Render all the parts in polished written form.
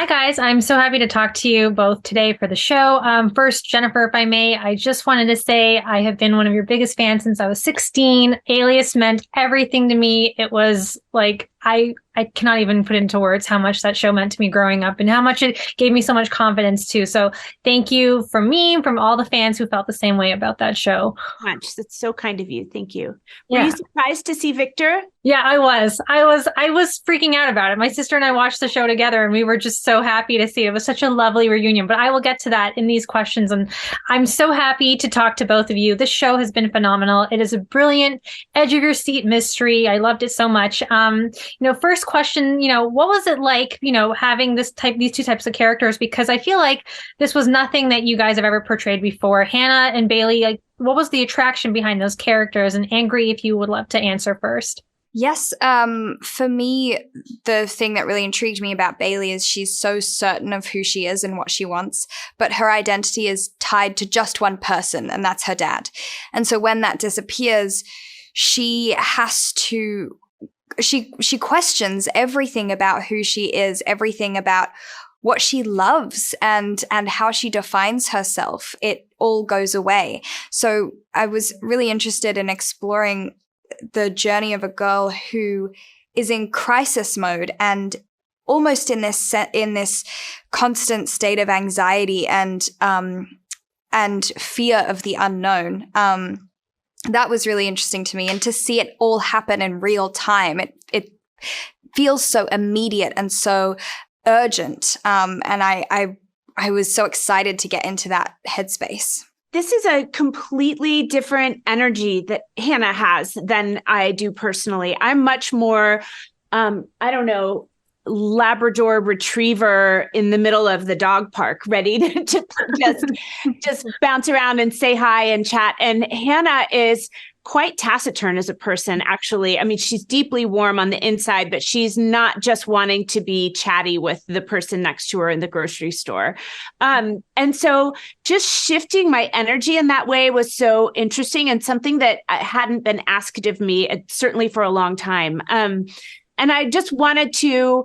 Hi, guys. I'm so happy to talk to you both today for the show. First, Jennifer, if I may, I just wanted to say I have been one of your biggest fans since I was 16. Alias meant everything to me. It was like, I cannot even put into words how much that show meant to me growing up and how much it gave me so much confidence too. So thank you from me, from all the fans who felt the same way about that show. Much. That's so kind of you. Thank you. Were Yeah. you surprised to see Victor? Yeah, I was freaking out about it. My sister and I watched the show together and we were just so happy to see it. It was such a lovely reunion, but I will get to that in these questions. And I'm so happy to talk to both of you. This show has been phenomenal. It is a brilliant edge of your seat mystery. I loved it so much. First question, what was it like, having these two types of characters? Because I feel like this was nothing that you guys have ever portrayed before. Hannah and Bailey, like, what was the attraction behind those characters? And Angry, if you would love to answer first. Yes, for me, the thing that really intrigued me about Bailey is she's so certain of who she is and what she wants, but her identity is tied to just one person, and that's her dad. And so when that disappears, she questions everything about who she is, everything about what she loves and how she defines herself. It all goes away. So I was really interested in exploring the journey of a girl who is in crisis mode and almost in this constant state of anxiety and fear of the unknown. That was really interesting to me, and to see it all happen in real time, it feels so immediate and so urgent. And I was so excited to get into that headspace. This is a completely different energy that Hannah has than I do personally. I'm much more, Labrador retriever in the middle of the dog park, ready to just bounce around and say hi and chat. And Hannah is quite taciturn as a person, actually. I mean, she's deeply warm on the inside, but she's not just wanting to be chatty with the person next to her in the grocery store. And so just shifting my energy in that way was so interesting and something that hadn't been asked of me, certainly for a long time. And I just wanted to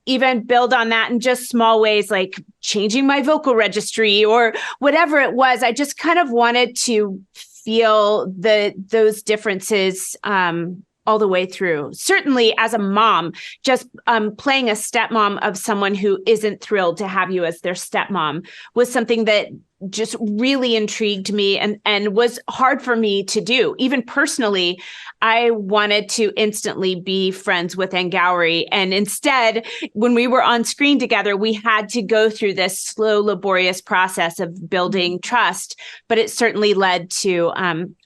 even build on that in just small ways, like changing my vocal registry or whatever it was. I just kind of wanted to feel those differences all the way through. Certainly as a mom, just playing a stepmom of someone who isn't thrilled to have you as their stepmom was something that just really intrigued me and was hard for me to do. Even personally, I wanted to instantly be friends with Angourie. And instead, when we were on screen together, we had to go through this slow, laborious process of building trust. But it certainly led to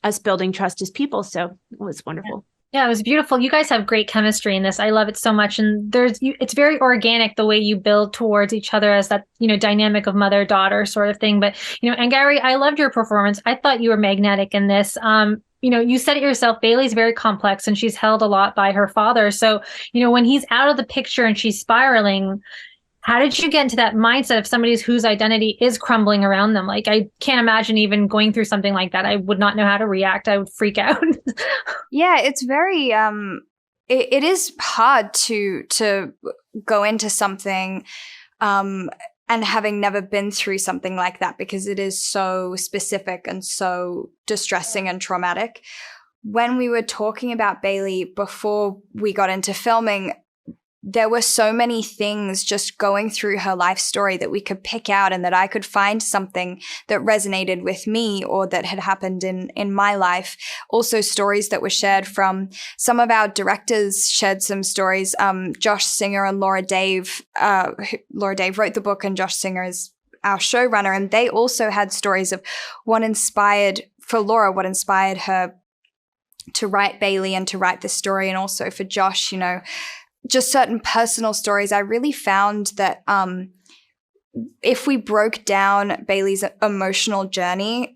us building trust as people. So it was wonderful. Yeah, it was beautiful. You guys have great chemistry in this. I love it so much. And it's very organic the way you build towards each other as that, dynamic of mother-daughter sort of thing. But, Angourie, I loved your performance. I thought you were magnetic in this. You said it yourself, Bailey's very complex and she's held a lot by her father. So, when he's out of the picture and she's spiraling, how did you get into that mindset of somebody whose identity is crumbling around them? Like, I can't imagine even going through something like that. I would not know how to react. I would freak out. Yeah, it's very, it is hard to go into something, and having never been through something like that, because it is so specific and so distressing and traumatic. When we were talking about Bailey before we got into filming, there were so many things just going through her life story that we could pick out and that I could find something that resonated with me or that had happened in my life. Also stories that were shared from some of our directors shared some stories. Josh Singer and Laura Dave wrote the book and Josh Singer is our showrunner. And they also had stories of what inspired her to write Bailey and to write the story. And also for Josh, just certain personal stories. I really found that if we broke down Bailey's emotional journey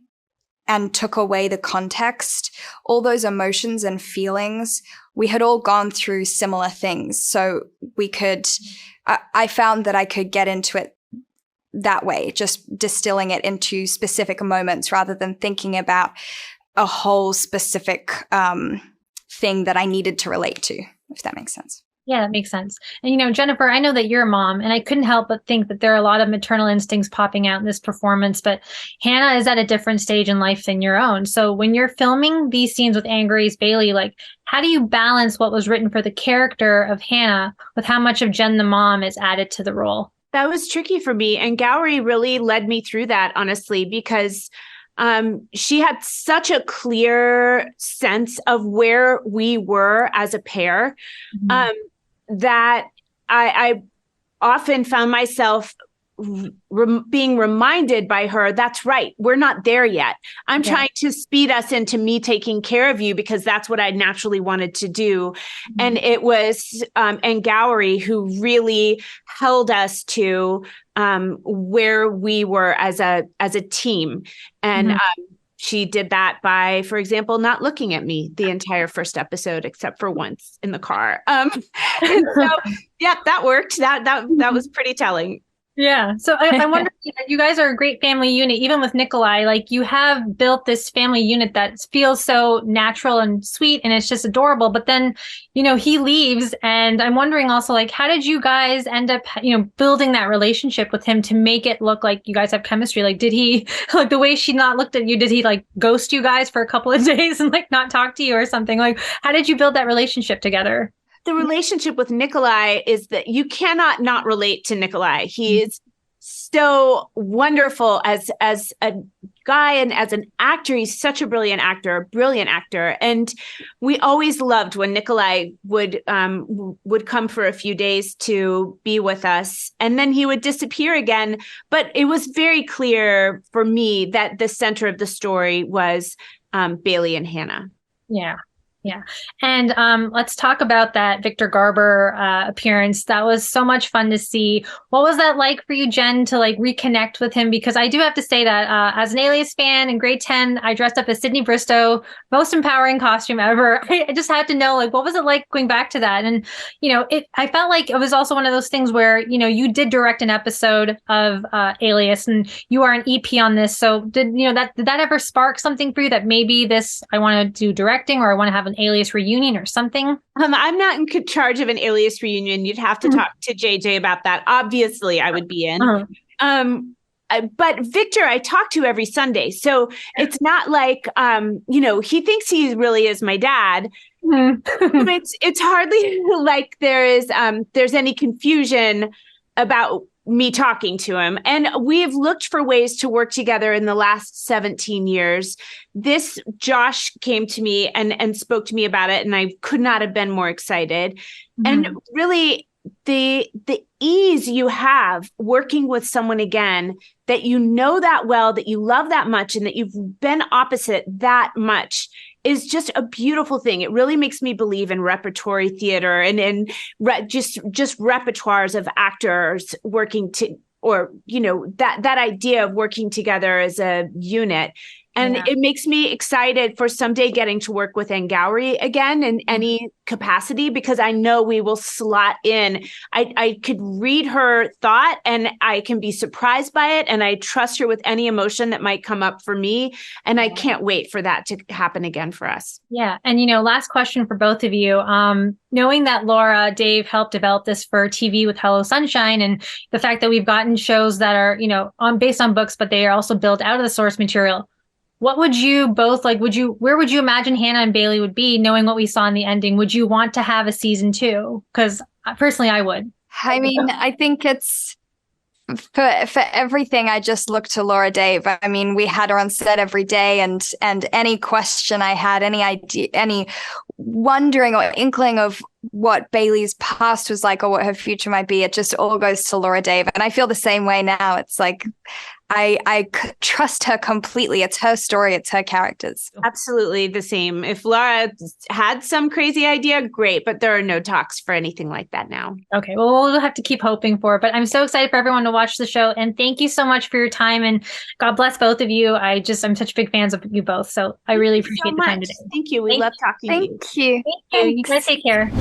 and took away the context, all those emotions and feelings, we had all gone through similar things. So I found that I could get into it that way, just distilling it into specific moments rather than thinking about a whole specific thing that I needed to relate to, if that makes sense. Yeah, that makes sense. And, Jennifer, I know that you're a mom, and I couldn't help but think that there are a lot of maternal instincts popping out in this performance, but Hannah is at a different stage in life than your own. So when you're filming these scenes with Angourie's Bailey, like, how do you balance what was written for the character of Hannah with how much of Jen the mom is added to the role? That was tricky for me. And Angourie really led me through that, honestly, because she had such a clear sense of where we were as a pair, that I often found myself being reminded by her, that's right, we're not there yet. I'm trying to speed us into me taking care of you because that's what I naturally wanted to do. And it was Angourie who really held us to where we were as a team. And she did that by, for example, not looking at me the entire first episode, except for once in the car. And so, yeah, that worked. That was pretty telling. Yeah. So I wonder, you guys are a great family unit, even with Nikolaj. Like, you have built this family unit that feels so natural and sweet, and it's just adorable. But then, he leaves, and I'm wondering also, like, how did you guys end up, building that relationship with him to make it look like you guys have chemistry? Like, did he, like, the way she not looked at you, did he like ghost you guys for a couple of days and like not talk to you or something? Like, how did you build that relationship together? The relationship with Nikolaj is that you cannot not relate to Nikolaj. He is so wonderful as a guy and as an actor. He's such a brilliant actor. And we always loved when Nikolaj would come for a few days to be with us, and then he would disappear again. But it was very clear for me that the center of the story was Bailey and Hannah. Yeah. Yeah. And let's talk about that Victor Garber appearance. That was so much fun to see. What was that like for you, Jen, to like reconnect with him? Because I do have to say that as an Alias fan in grade 10, I dressed up as Sydney Bristow, most empowering costume ever. I just had to know, like, what was it like going back to that? And, I felt like it was also one of those things where, you did direct an episode of Alias, and you are an EP on this. So did that ever spark something for you that maybe I want to do directing, or I want to have an Alias reunion or something? I'm not in charge of an Alias reunion. You'd have to talk to JJ about that. Obviously, I would be in. But Victor, I talk to every Sunday. So it's not like, he thinks he really is my dad. It's hardly like there's any confusion about me talking to him. And we've looked for ways to work together in the last 17 years. Josh came to me and spoke to me about it, and I could not have been more excited. And really, the ease you have working with someone again that you know that well, that you love that much, and that you've been opposite that much is just a beautiful thing. It really makes me believe in repertory theater and just repertoires of actors working that idea of working together as a unit. And it makes me excited for someday getting to work with Angourie again in any capacity, because I know we will slot in. I could read her thought and I can be surprised by it. And I trust her with any emotion that might come up for me. And I can't wait for that to happen again for us. Yeah. And, last question for both of you. Knowing that Laura, Dave helped develop this for TV with Hello Sunshine, and the fact that we've gotten shows that are, based on books, but they are also built out of the source material. What would you both like? Where would you imagine Hannah and Bailey would be, knowing what we saw in the ending? Would you want to have a season 2? Because personally, I would. I mean, I think it's for everything. I just look to Laura Dave. I mean, we had her on set every day, and any question I had, any idea, any wondering or inkling of what Bailey's past was like or what her future might be, it just all goes to Laura Dave. And I feel the same way now. It's like I trust her completely. It's her story. It's her characters. Absolutely the same. If Laura had some crazy idea, great. But there are no talks for anything like that now. Okay. Well, we'll have to keep hoping for it. But I'm so excited for everyone to watch the show. And thank you so much for your time. And God bless both of you. I'm such big fans of you both. So I really appreciate the time today. Thank you. We love talking to you. Thank you. You guys take care.